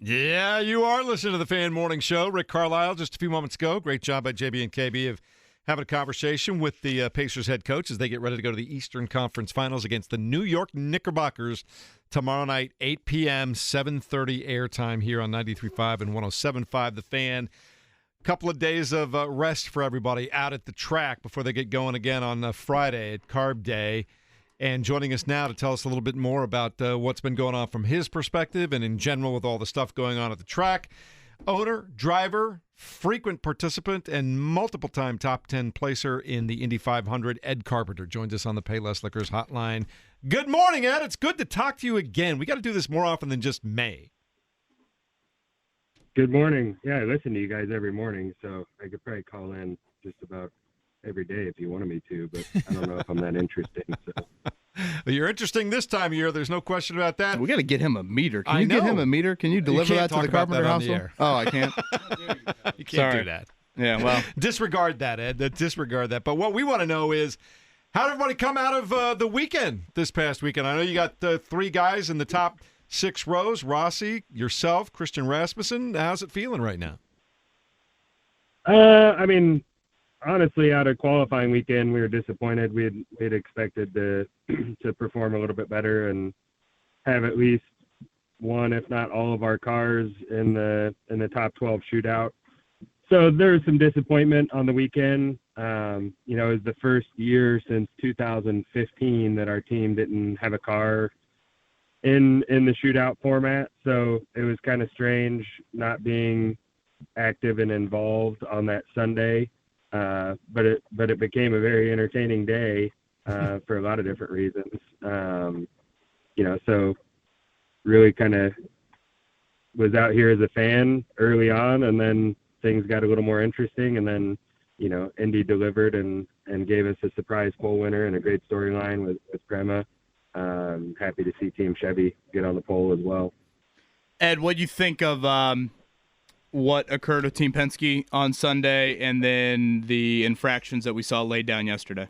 Yeah, you are listening to the Fan Morning Show. Rick Carlisle just a few moments ago. Great job by JB and KB of having a conversation with the Pacers head coach as they get ready to go to the Eastern Conference Finals against the New York Knickerbockers tomorrow night, 8 p.m., 7:30 airtime here on 93.5 and 107.5 The Fan. Couple of days of rest for everybody out at the track before they get going again on Friday at Carb Day. And joining us now to tell us a little bit more about what's been going on from his perspective and in general with all the stuff going on at the track, owner, driver, frequent participant, and multiple-time top 10 placer in the Indy 500, Ed Carpenter, joins us on the Payless Liquors hotline. Good morning, Ed. It's good to talk to you again. We got to do this more often than just May. Good morning. Yeah, I listen to you guys every morning, so I could probably call in just about every day if you wanted me to, but I don't know if I'm that interesting. So. Well, you're interesting this time of year. There's no question about that. We got to get him a meter. Can you get him a meter? Can you deliver that to the Carpenter household? Oh, I can't. You can't do that. Yeah, well. Disregard that, Ed. Disregard that. But what we want to know is, how did everybody come out of the weekend this past weekend? I know you got three guys in the top 6 rows, Rossi, yourself, Christian Rasmussen. How's it feeling right now? I mean, honestly, out of qualifying weekend, we were disappointed. We had expected to perform a little bit better and have at least one, if not all, of our cars in the top 12 shootout. So there was some disappointment on the weekend. It was the first year since 2015 that our team didn't have a car in the shootout format. So it was kind of strange not being active and involved on that Sunday. But it became a very entertaining day for a lot of different reasons. So really kind of was out here as a fan early on, and then things got a little more interesting, and then Indy delivered and gave us a surprise pole winner and a great storyline with Prema. Happy to see Team Chevy get on the pole as well. Ed, what do you think of what occurred with Team Penske on Sunday and then the infractions that we saw laid down yesterday?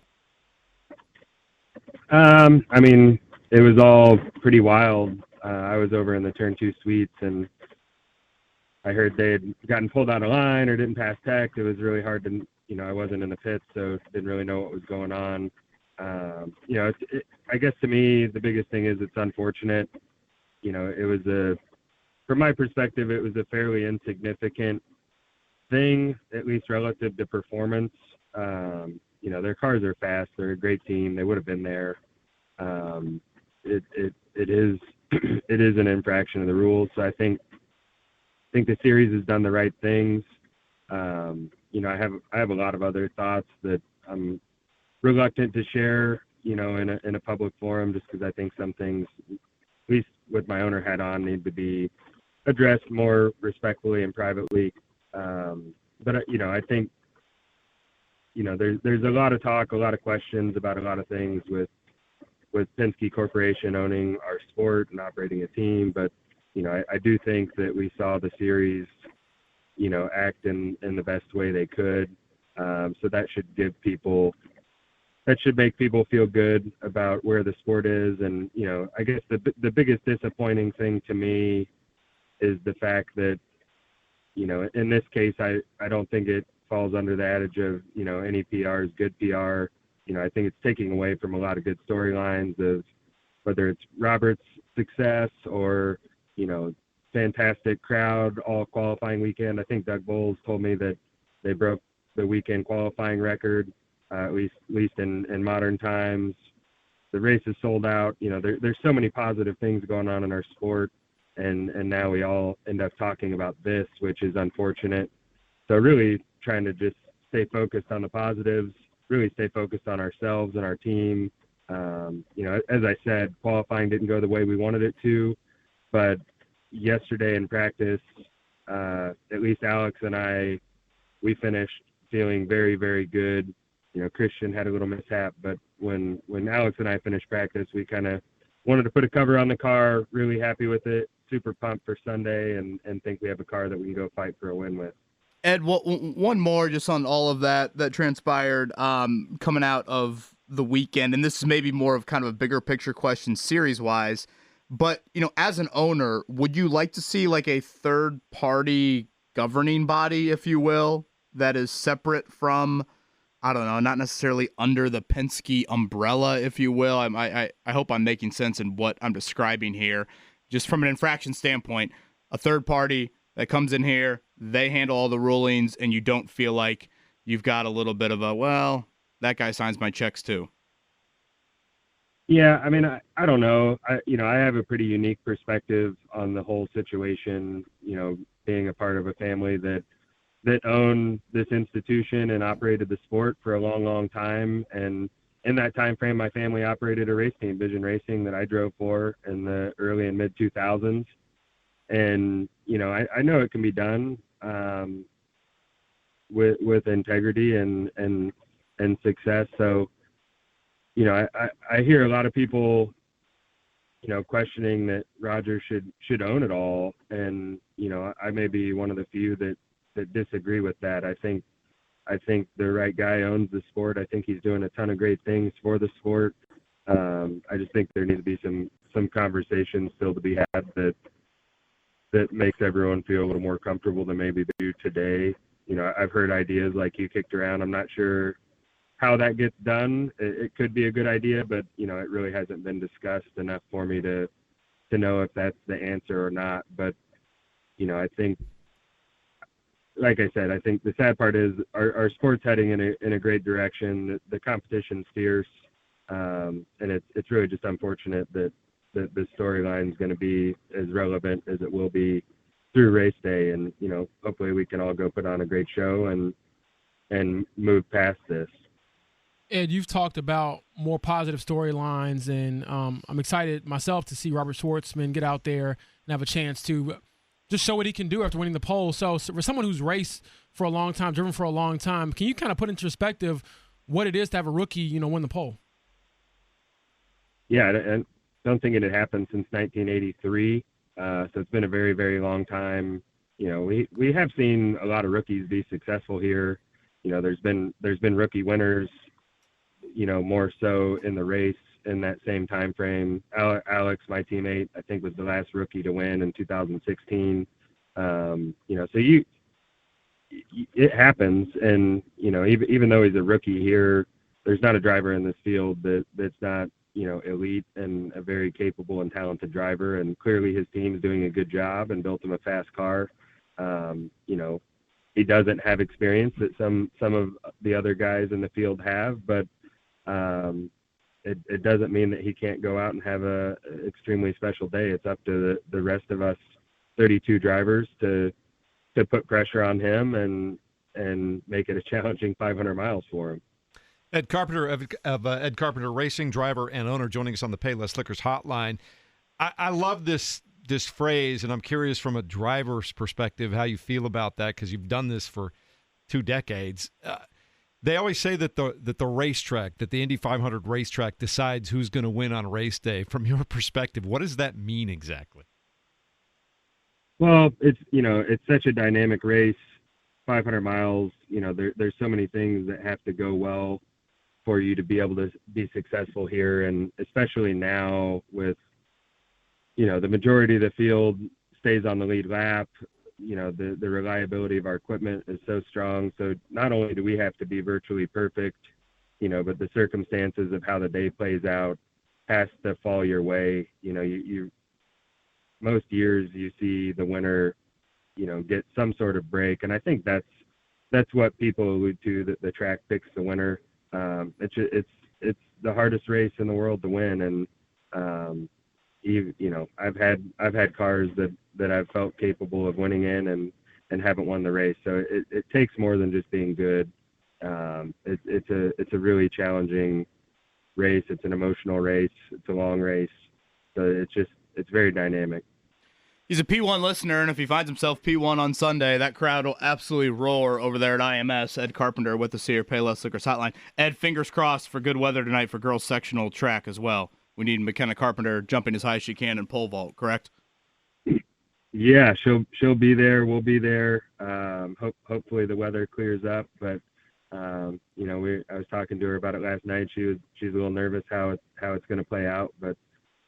I mean, it was all pretty wild. I was over in the Turn 2 suites, and I heard they had gotten pulled out of line or didn't pass tech. It was really hard to, I wasn't in the pits, so didn't really know what was going on. I guess to me, the biggest thing is it's unfortunate. It was from my perspective, it was a fairly insignificant thing, at least relative to performance. Their cars are fast. They're a great team. They would have been there. It is it is an infraction of the rules. So I think the series has done the right things. I have a lot of other thoughts that I'm reluctant to share, in a public forum, just because I think some things, at least with my owner hat on, need to be addressed more respectfully and privately. But I think, there's a lot of talk, a lot of questions about a lot of things with Penske Corporation owning our sport and operating a team. But, I do think that we saw the series, act in the best way they could. So that should make people feel good about where the sport is. And, I guess the biggest disappointing thing to me is the fact that, in this case, I don't think it falls under the adage of, any PR is good PR. I think it's taking away from a lot of good storylines of whether it's Robert's success or, fantastic crowd all qualifying weekend. I think Doug Bowles told me that they broke the weekend qualifying record, at least in modern times. The race is sold out. There's so many positive things going on in our sport. And now we all end up talking about this, which is unfortunate. So really trying to just stay focused on the positives, really stay focused on ourselves and our team. As I said, qualifying didn't go the way we wanted it to, but yesterday in practice, at least Alex and I, we finished feeling very, very good. Christian had a little mishap, but when Alex and I finished practice, we kind of wanted to put a cover on the car, really happy with it, super pumped for Sunday, and think we have a car that we can go fight for a win with. Ed, one more just on all of that transpired coming out of the weekend, and this is maybe more of kind of a bigger picture question series-wise, But, as an owner, would you like to see like a third party governing body, if you will, that is separate from, I don't know, not necessarily under the Penske umbrella, if you will? I hope I'm making sense in what I'm describing here. Just from an infraction standpoint, a third party that comes in here, they handle all the rulings, and you don't feel like you've got a little bit of a, well, that guy signs my checks too. Yeah, I mean, I don't know. I have a pretty unique perspective on the whole situation, being a part of a family that owned this institution and operated the sport for a long, long time. And in that time frame, my family operated a race team, Vision Racing, that I drove for in the early and mid 2000s. And, I know it can be done with integrity and success. So, I hear a lot of people, questioning that Roger should own it all. And, I may be one of the few that disagree with that. I think the right guy owns the sport. I think he's doing a ton of great things for the sport. I just think there needs to be some conversations still to be had that makes everyone feel a little more comfortable than maybe they do today. I've heard ideas like you kicked around. I'm not sure how that gets done. It could be a good idea, but it really hasn't been discussed enough for me to know if that's the answer or not. But I think, like I said, I think the sad part is our sport's heading in a great direction. The competition's fierce, and it's really just unfortunate that the storyline is going to be as relevant as it will be through race day. And hopefully we can all go put on a great show and move past this. Ed, you've talked about more positive storylines, and I'm excited myself to see Robert Shwartzman get out there and have a chance to just show what he can do after winning the pole. So for someone who's raced for a long time, driven for a long time, can you kind of put into perspective what it is to have a rookie, win the pole? Yeah, I don't think it had happened since 1983. So it's been a very, very long time. We have seen a lot of rookies be successful here. There's been rookie winners, more so in the race in that same time frame. Alex, my teammate, I think was the last rookie to win in 2016. So it happens. And, even though he's a rookie here, there's not a driver in this field that's not, elite and a very capable and talented driver. And clearly his team's doing a good job and built him a fast car. He doesn't have experience that some of the other guys in the field have, but it doesn't mean that he can't go out and have a extremely special day. It's up to the rest of us 32 drivers to put pressure on him and make it a challenging 500 miles for him. Ed Carpenter of Ed Carpenter Racing, driver and owner, joining us on the Payless Liquors hotline. I love this phrase, and I'm curious from a driver's perspective how you feel about that, because you've done this for 2 decades. They always say that the racetrack, that the Indy 500 racetrack decides who's going to win on race day. From your perspective, what does that mean exactly? Well, it's such a dynamic race, 500 miles. There's so many things that have to go well for you to be able to be successful here, and especially now with the majority of the field stays on the lead lap. The reliability of our equipment is so strong. So not only do we have to be virtually perfect, but the circumstances of how the day plays out has to fall your way. You most years you see the winner, get some sort of break. And I think that's what people allude to, that the track picks the winner. It's the hardest race in the world to win. And, I've had cars that I've felt capable of winning in and haven't won the race. So it takes more than just being good. It's a really challenging race. It's an emotional race. It's a long race. So it's very dynamic. He's a P1 listener, and if he finds himself P1 on Sunday, that crowd will absolutely roar over there at IMS. Ed Carpenter with us here, Payless Liquors Hotline. Ed, fingers crossed for good weather tonight for girls sectional track as well. We need McKenna Carpenter jumping as high as she can in pole vault, correct? Yeah, she'll be there. We'll be there. Hopefully the weather clears up, but I was talking to her about it last night. She's a little nervous how it's going to play out, but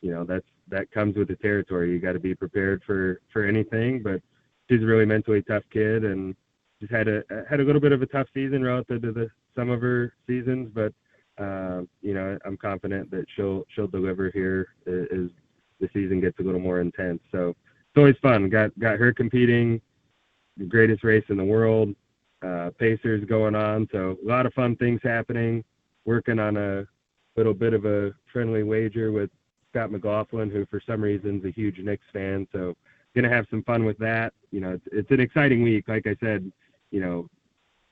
that comes with the territory. You got to be prepared for anything. But she's a really mentally tough kid, and she's had a little bit of a tough season relative to some of her seasons. But I'm confident that she'll deliver here as the season gets a little more intense. So it's always fun. Got her competing, the greatest race in the world, Pacers going on. So a lot of fun things happening. Working on a little bit of a friendly wager with Scott McLaughlin, who for some reason is a huge Knicks fan. So going to have some fun with that. It's an exciting week. Like I said,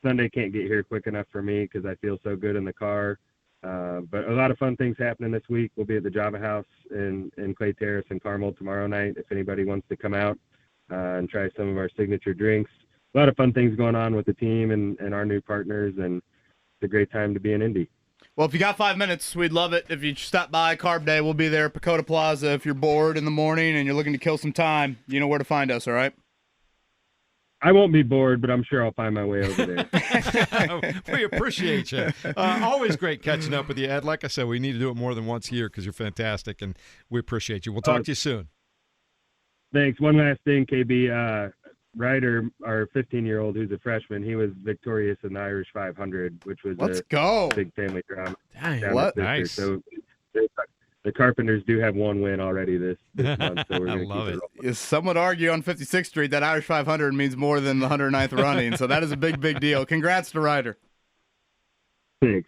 Sunday can't get here quick enough for me because I feel so good in the car. But a lot of fun things happening this week. We'll be at the Java House in Clay Terrace and Carmel tomorrow night if anybody wants to come out and try some of our signature drinks. A lot of fun things going on with the team and our new partners, and it's a great time to be in Indy. Well, if you got 5 minutes, we'd love it. If you stop by Carb Day, we'll be there at Pacoda Plaza. If you're bored in the morning and you're looking to kill some time, you know where to find us, all right? I won't be bored, but I'm sure I'll find my way over there. We appreciate you. Always great catching up with you, Ed. Like I said, we need to do it more than once a year because you're fantastic, and we appreciate you. We'll talk to you soon. Thanks. One last thing, KB. Ryder, our 15-year-old who's a freshman, he was victorious in the Irish 500, which was a big family drama. Dang, what? Nice. So the Carpenters do have one win already this month, so we're going to keep it rolling. Some would argue on 56th Street that Irish 500 means more than the 109th running, so that is a big, big deal. Congrats to Ryder. Thanks.